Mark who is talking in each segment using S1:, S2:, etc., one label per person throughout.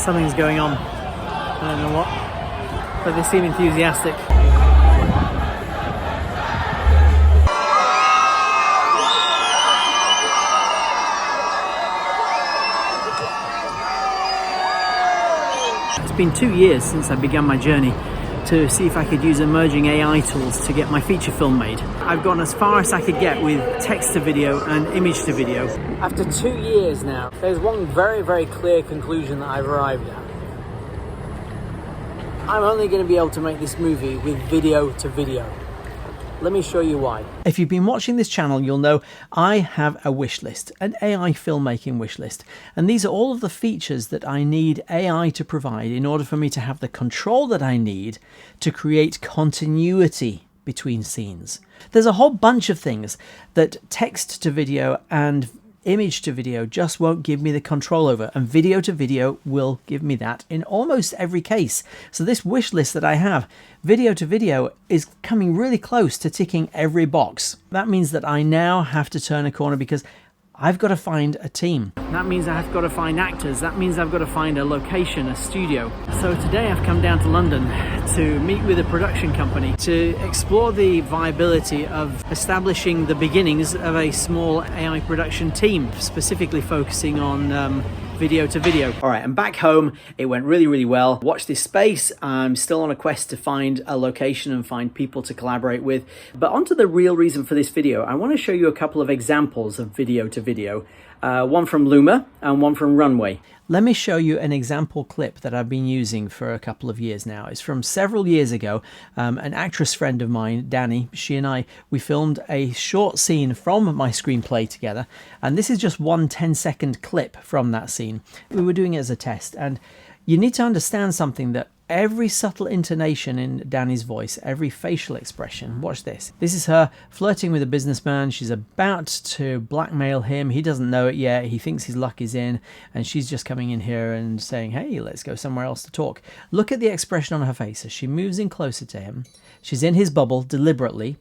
S1: Something's going on. I don't know what, but they seem enthusiastic. It's been 2 years since I began my journey to see if I could use emerging AI tools to get my feature film made. I've gone as far as I could get with text to video and image to video. After 2 years now, there's one very clear conclusion that I've arrived at. I'm only going to be able to make this movie with video to video. Let me show you why. If you've been watching this channel, you'll know I have a wish list, an AI filmmaking wish list. And these are all of the features that I need AI to provide in order for me to have the control that I need to create continuity between scenes. There's a whole bunch of things that text to video and image to video just won't give me the control over, and video to video will give me that in almost every case. So this wish list that I have, video to video, is coming really close to ticking every box. That means that I now have to turn a corner because I've got to find a team. That means I've got to find actors. That means I've got to find a location, a studio. So today I've come down to London to meet with a production company to explore the viability of establishing the beginnings of a small AI production team, specifically focusing on video to video. All right, I'm back home. It went really well. Watch this space. I'm still on a quest to find a location and find people to collaborate with. But onto the real reason for this video. I want to show you a couple of examples of video to video. One from Luma and one from Runway. Let me show you an example clip that I've been using for a couple of years now. It's from several years ago. An actress friend of mine, Danny, she and I, we filmed a short scene from my screenplay together. And this is just one 10-second clip from that scene. We were doing it as a test. And you need to understand something, that every subtle intonation in Danny's voice, every facial expression, watch this. This is her flirting with a businessman. She's about to blackmail him. He doesn't know it yet. He thinks his luck is in. And she's just coming in here and saying, hey, let's go somewhere else to talk. Look at the expression on her face as she moves in closer to him. She's in his bubble deliberately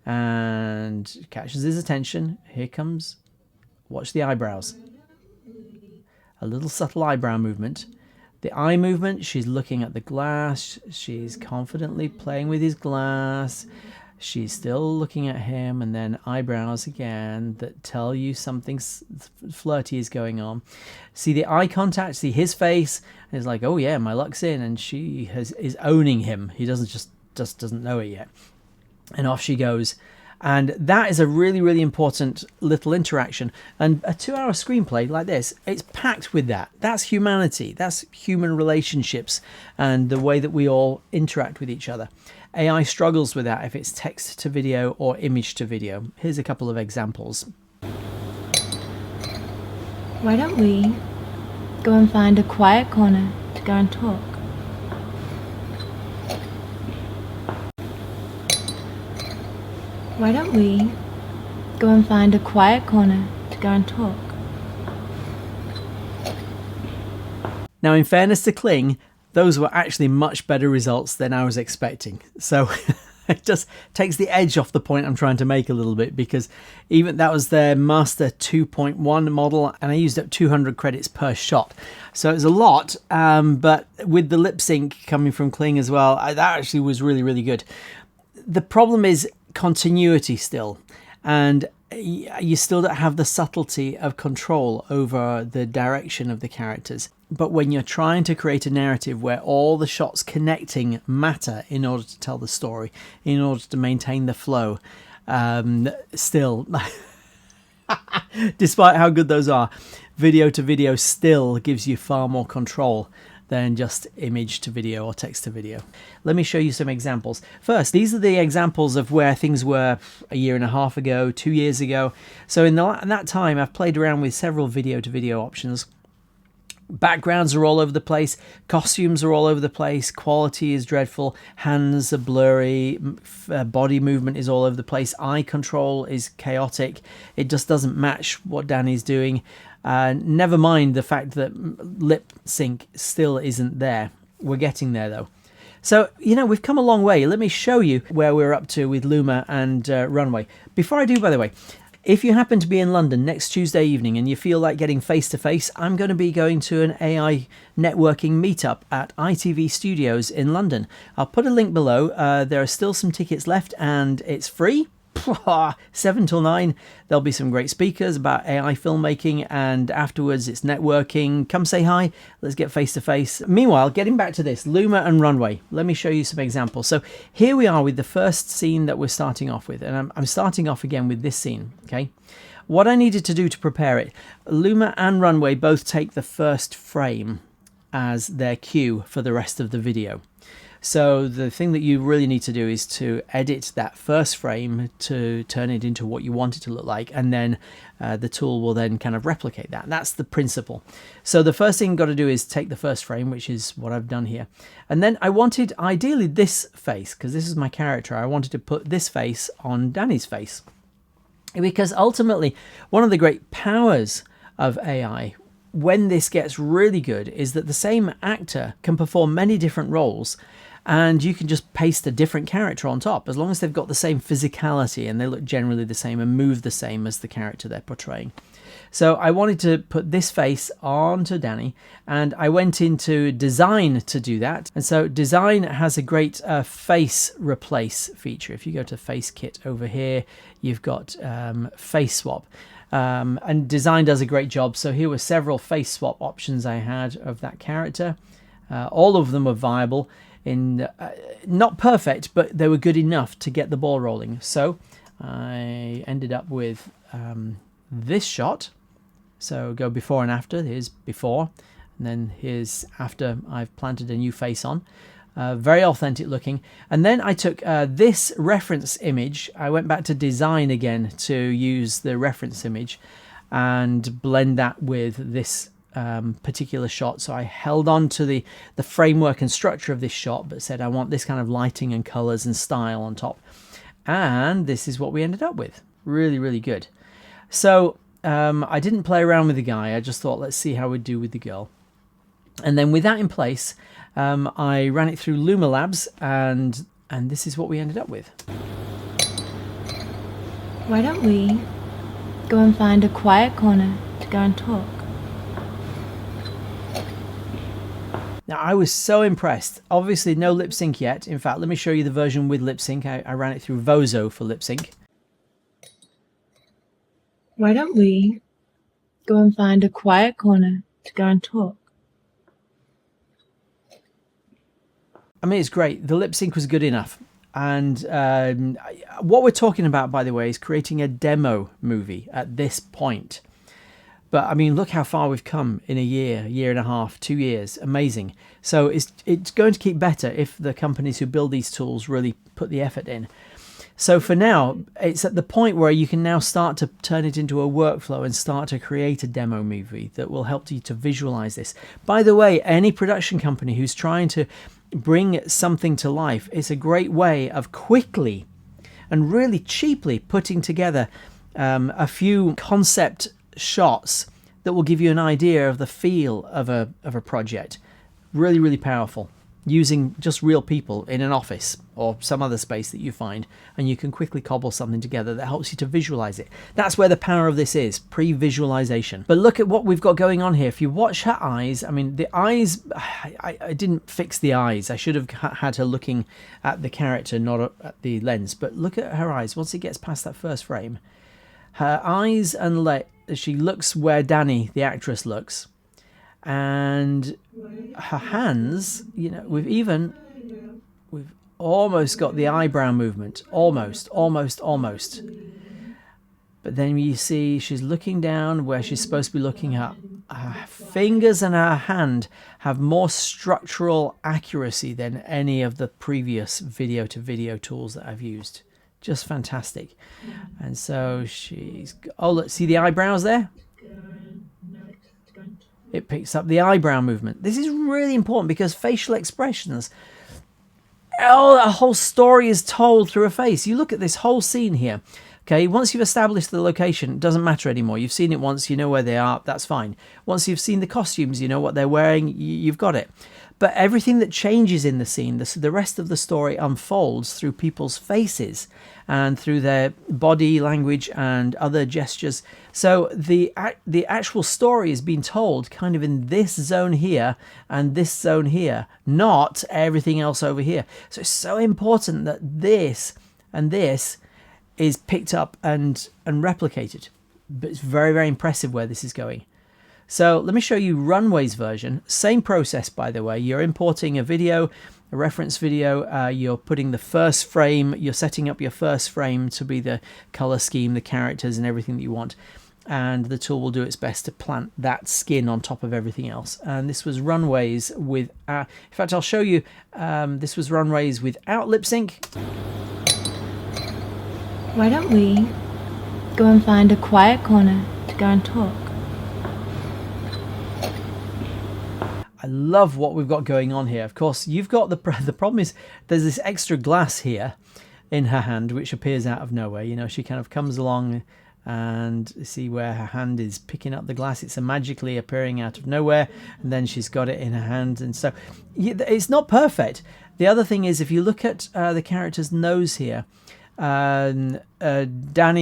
S1: and catches his attention. Here comes, watch the eyebrows. A little subtle eyebrow movement. The eye movement, she's looking at the glass, she's confidently playing with his glass, she's still looking at him, and then eyebrows again that tell you something flirty is going on. See the eye contact, see his face, and it's like, oh yeah, my luck's in, and she is owning him. He just doesn't know it yet. And off she goes. And that is a really important little interaction. And a 2-hour screenplay like this, it's packed with that. That's humanity. That's human relationships and the way that we all interact with each other. AI struggles with that if it's text to video or image to video. Here's a couple of examples.
S2: Why don't we go and find a quiet corner to go and talk? Why don't we go and find a quiet corner to go and talk?
S1: Now, in fairness to Kling, those were actually much better results than I was expecting. So it just takes the edge off the point I'm trying to make a little bit, because even that was their Master 2.1 model, and I used up 200 credits per shot. So it was a lot, but with the lip sync coming from Kling as well, that actually was really good. The problem is continuity still, and you still don't have the subtlety of control over the direction of the characters. But when you're trying to create a narrative where all the shots connecting matter in order to tell the story, in order to maintain the flow, still, despite how good those are, video to video still gives you far more control than just image to video or text to video. Let me show you some examples. First, these are the examples of where things were a year and a half ago, 2 years ago. So in that time, I've played around with several video to video options. Backgrounds are all over the place, costumes are all over the place, quality is dreadful, hands are blurry, body movement is all over the place, eye control is chaotic, it just doesn't match what Danny's doing. Never mind the fact that lip sync still isn't there. We're getting there though. So, you know, we've come a long way. Let me show you where we're up to with Luma and Runway. Before I do, by the way, If you happen to be in London next Tuesday evening and you feel like getting face-to-face, I'm going to be going to an AI networking meetup at ITV Studios in London. I'll put a link below. There are still some tickets left and it's free. 7 till 9. There'll be some great speakers about AI filmmaking, and afterwards it's networking. Come say hi. Let's get face to face. Meanwhile, getting back to this, Luma and Runway. Let me show you some examples. So here we are with the first scene that we're starting off with, and I'm starting off again with this scene. Okay, what I needed to do to prepare it, Luma and Runway both take the first frame as their cue for the rest of the video. So the thing that you really need to do is to edit that first frame to turn it into what you want it to look like, and then the tool will then kind of replicate that. That's the principle. So the first thing you've got to do is take the first frame, which is what I've done here. And then I wanted ideally this face, because this is my character. I wanted to put this face on Danny's face, because ultimately one of the great powers of AI, when this gets really good, is that the same actor can perform many different roles, and you can just paste a different character on top as long as they've got the same physicality and they look generally the same and move the same as the character they're portraying. So I wanted to put this face onto Danny, and I went into design to do that. And so design has a great face replace feature. If you go to face kit over here, you've got face swap. And design does a great job. So here were several face swap options I had of that character. All of them were viable. Not perfect, but they were good enough to get the ball rolling. So I ended up with this shot. So go before and after. Here's before, and then here's after I've planted a new face on. Very authentic looking. And then I took this reference image. I went back to design again to use the reference image and blend that with this particular shot. So I held on to the framework and structure of this shot, but said I want this kind of lighting and colors and style on top. And this is what we ended up with. Really, really good. So I didn't play around with the guy. I just thought, let's see how we'd do with the girl. And then with that in place, I ran it through Luma Labs, and this is what we ended up with.
S2: Why don't we go and find a quiet corner to go and talk?
S1: Now, I was so impressed. Obviously, no lip sync yet. In fact, let me show you the version with lip sync. I ran it through Vozo for lip sync.
S2: Why don't we go and find a quiet corner to go and talk?
S1: I mean, it's great. The lip sync was good enough. And what we're talking about, by the way, is creating a demo movie at this point. But I mean, look how far we've come in a year and a half, 2 years. Amazing. So it's going to keep better if the companies who build these tools really put the effort in. So for now, it's at the point where you can now start to turn it into a workflow and start to create a demo movie that will help you to visualize this. By the way, any production company who's trying to bring something to life, it's a great way of quickly and really cheaply putting together a few concept shots that will give you an idea of the feel of a project. Really, really powerful. Using just real people in an office or some other space that you find, and you can quickly cobble something together that helps you to visualize it. That's where the power of this is, pre-visualization. But look at what we've got going on here. If you watch her eyes, I mean, the eyes, I didn't fix the eyes. I should have had her looking at the character, not at the lens. But look at her eyes. Once it gets past that first frame, her eyes and she looks where Danny, the actress, looks. And her hands, you know, we've almost got the eyebrow movement. Almost. But then you see she's looking down where she's supposed to be looking up. Her fingers and her hand have more structural accuracy than any of the previous video-to-video tools that I've used. Just fantastic. And so look, see the eyebrows there? It picks up the eyebrow movement. This is really important because facial expressions, a whole story is told through a face. You look at this whole scene here. Okay, once you've established the location, it doesn't matter anymore. You've seen it once, you know where they are, that's fine. Once you've seen the costumes, you know what they're wearing, you've got it. But everything that changes in the scene, the rest of the story unfolds through people's faces and through their body language and other gestures. So the actual story is being told kind of in this zone here and this zone here, not everything else over here. So it's so important that this and this is picked up and replicated. But it's very, very impressive where this is going. So let me show you Runway's version. Same process, by the way. You're importing a video, a reference video. You're putting the first frame. You're setting up your first frame to be the color scheme, the characters, and everything that you want. And the tool will do its best to plant that skin on top of everything else. And this was Runway's with... in fact, I'll show you. This was Runway's without lip sync.
S2: Why don't we go and find a quiet corner to go and talk?
S1: I love what we've got going on here. Of course, you've got the problem is there's this extra glass here in her hand, which appears out of nowhere. You know, she kind of comes along and see where her hand is picking up the glass. It's magically appearing out of nowhere, and then she's got it in her hand. And so it's not perfect. The other thing is, if you look at the character's nose here, Danny,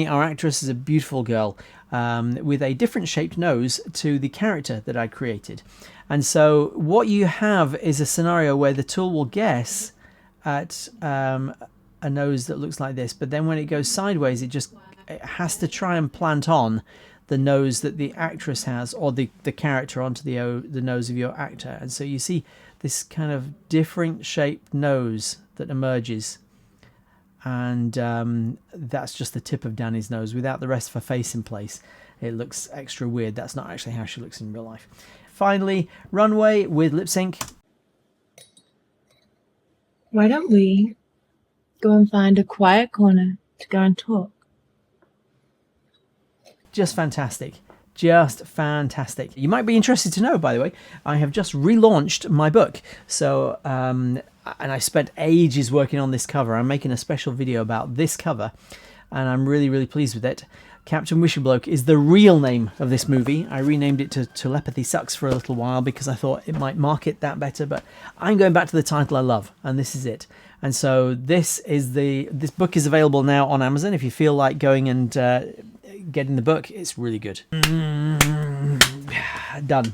S1: our actress, is a beautiful girl with a different shaped nose to the character that I created. And so what you have is a scenario where the tool will guess at a nose that looks like this, but then when it goes sideways, it has to try and plant on the nose that the actress has, or the character onto the nose of your actor. And so you see this kind of different shaped nose that emerges. And that's just the tip of Danny's nose without the rest of her face in place. It looks extra weird. That's not actually how she looks in real life. Finally, Runway with lip sync.
S2: Why don't we go and find a quiet corner to go and talk?
S1: Just fantastic. Just fantastic. You might be interested to know, by the way, I have just relaunched my book. So, and I spent ages working on this cover. I'm making a special video about this cover, and I'm really, really pleased with it. Captain Wisherbloke is the real name of this movie. I renamed it to Telepathy Sucks for a little while because I thought it might market that better, but I'm going back to the title I love, and this is it. And so this book is available now on Amazon. If you feel like going and getting the book, it's really good. Done.